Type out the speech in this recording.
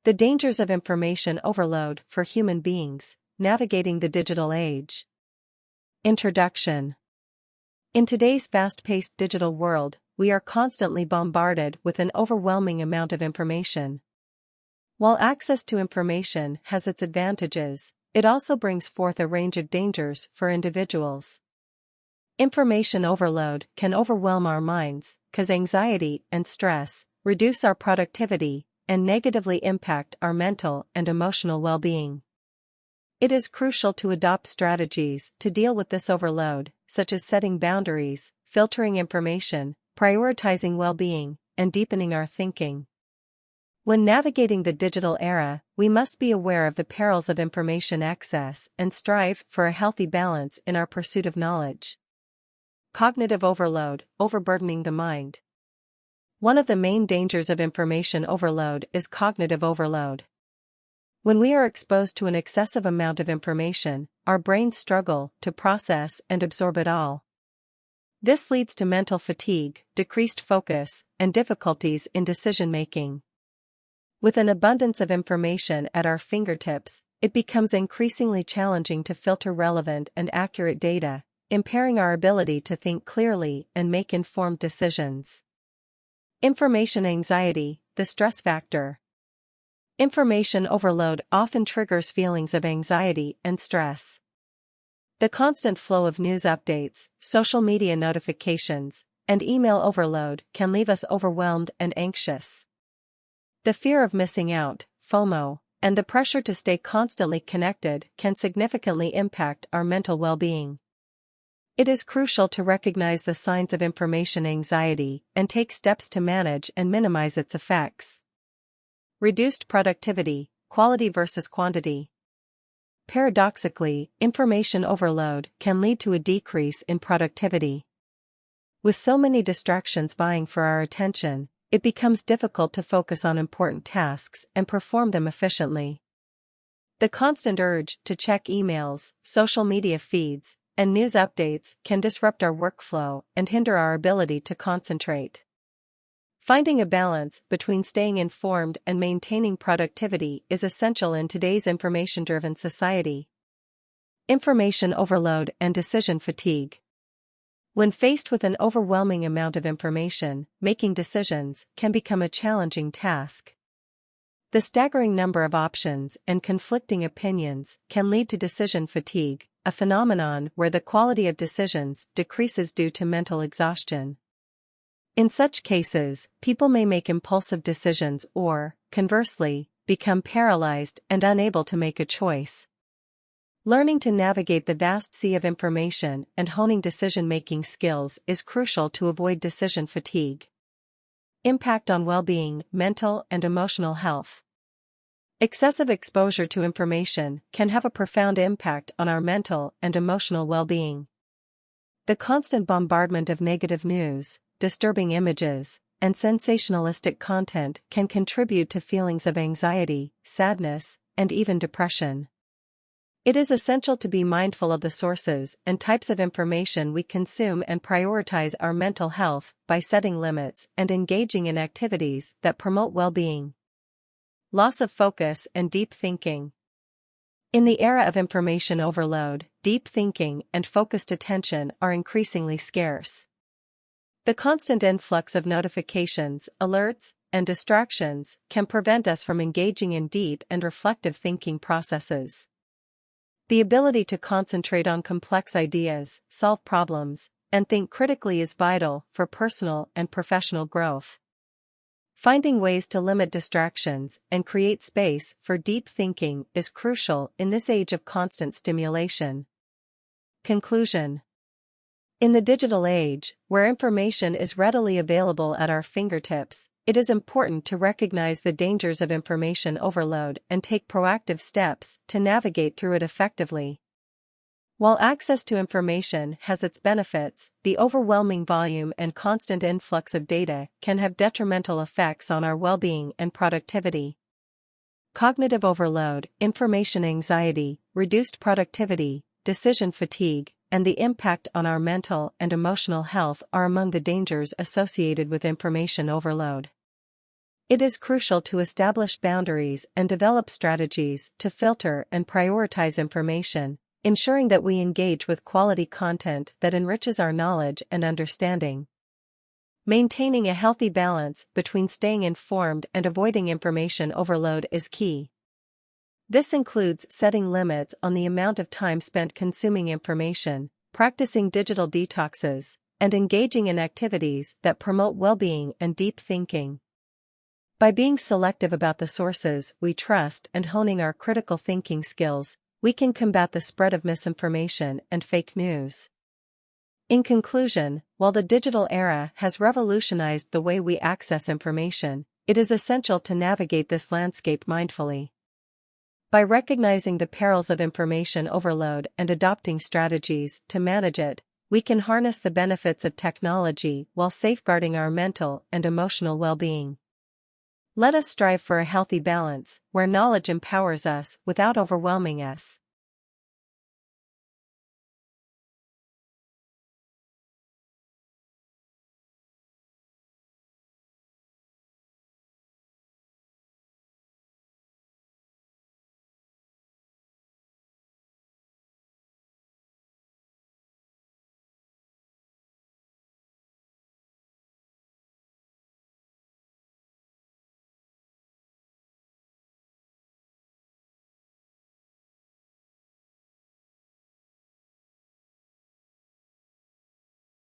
The dangers of information overload for human beings, navigating the digital age. Introduction. In today's fast-paced digital world, we are constantly bombarded with an overwhelming amount of information. While access to information has its advantages, it also brings forth a range of dangers for individuals. Information overload can overwhelm our minds, cause anxiety and stress, reduce our productivity, and negatively impact our mental and emotional well-being. It is crucial to adopt strategies to deal with this overload, such as setting boundaries, filtering information, prioritizing well-being, and deepening our thinking. When navigating the digital era, we must be aware of the perils of information access and strive for a healthy balance in our pursuit of knowledge. Cognitive overload, overburdening the mind. One of the main dangers of information overload is cognitive overload. When we are exposed to an excessive amount of information, our brains struggle to process and absorb it all. This leads to mental fatigue, decreased focus, and difficulties in decision-making. With an abundance of information at our fingertips, it becomes increasingly challenging to filter relevant and accurate data, impairing our ability to think clearly and make informed decisions. Information anxiety, the stress factor. Information overload often triggers feelings of anxiety and stress. The constant flow of news updates, social media notifications, and email overload can leave us overwhelmed and anxious. The fear of missing out, FOMO, and the pressure to stay constantly connected can significantly impact our mental well-being. It is crucial to recognize the signs of information anxiety and take steps to manage and minimize its effects. Reduced productivity, quality versus quantity. Paradoxically, information overload can lead to a decrease in productivity. With so many distractions vying for our attention, it becomes difficult to focus on important tasks and perform them efficiently. The constant urge to check emails, social media feeds, and news updates can disrupt our workflow and hinder our ability to concentrate. Finding a balance between staying informed and maintaining productivity is essential in today's information-driven society. Information overload and decision fatigue. When faced with an overwhelming amount of information, making decisions can become a challenging task. The staggering number of options and conflicting opinions can lead to decision fatigue, a phenomenon where the quality of decisions decreases due to mental exhaustion. In such cases, people may make impulsive decisions or, conversely, become paralyzed and unable to make a choice. Learning to navigate the vast sea of information and honing decision-making skills is crucial to avoid decision fatigue. Impact on well-being, mental and emotional health. Excessive exposure to information can have a profound impact on our mental and emotional well-being. The constant bombardment of negative news, disturbing images, and sensationalistic content can contribute to feelings of anxiety, sadness, and even depression. It is essential to be mindful of the sources and types of information we consume and prioritize our mental health by setting limits and engaging in activities that promote well-being. Loss of focus and deep thinking. In the era of information overload, deep thinking and focused attention are increasingly scarce. The constant influx of notifications, alerts, and distractions can prevent us from engaging in deep and reflective thinking processes. The ability to concentrate on complex ideas, solve problems, and think critically is vital for personal and professional growth. Finding ways to limit distractions and create space for deep thinking is crucial in this age of constant stimulation. Conclusion. In the digital age, where information is readily available at our fingertips, it is important to recognize the dangers of information overload and take proactive steps to navigate through it effectively. While access to information has its benefits, the overwhelming volume and constant influx of data can have detrimental effects on our well-being and productivity. Cognitive overload, information anxiety, reduced productivity, decision fatigue, and the impact on our mental and emotional health are among the dangers associated with information overload. It is crucial to establish boundaries and develop strategies to filter and prioritize information, ensuring that we engage with quality content that enriches our knowledge and understanding. Maintaining a healthy balance between staying informed and avoiding information overload is key. This includes setting limits on the amount of time spent consuming information, practicing digital detoxes, and engaging in activities that promote well-being and deep thinking. By being selective about the sources we trust and honing our critical thinking skills, we can combat the spread of misinformation and fake news. In conclusion, while the digital era has revolutionized the way we access information, it is essential to navigate this landscape mindfully. By recognizing the perils of information overload and adopting strategies to manage it, we can harness the benefits of technology while safeguarding our mental and emotional well-being. Let us strive for a healthy balance, where knowledge empowers us without overwhelming us.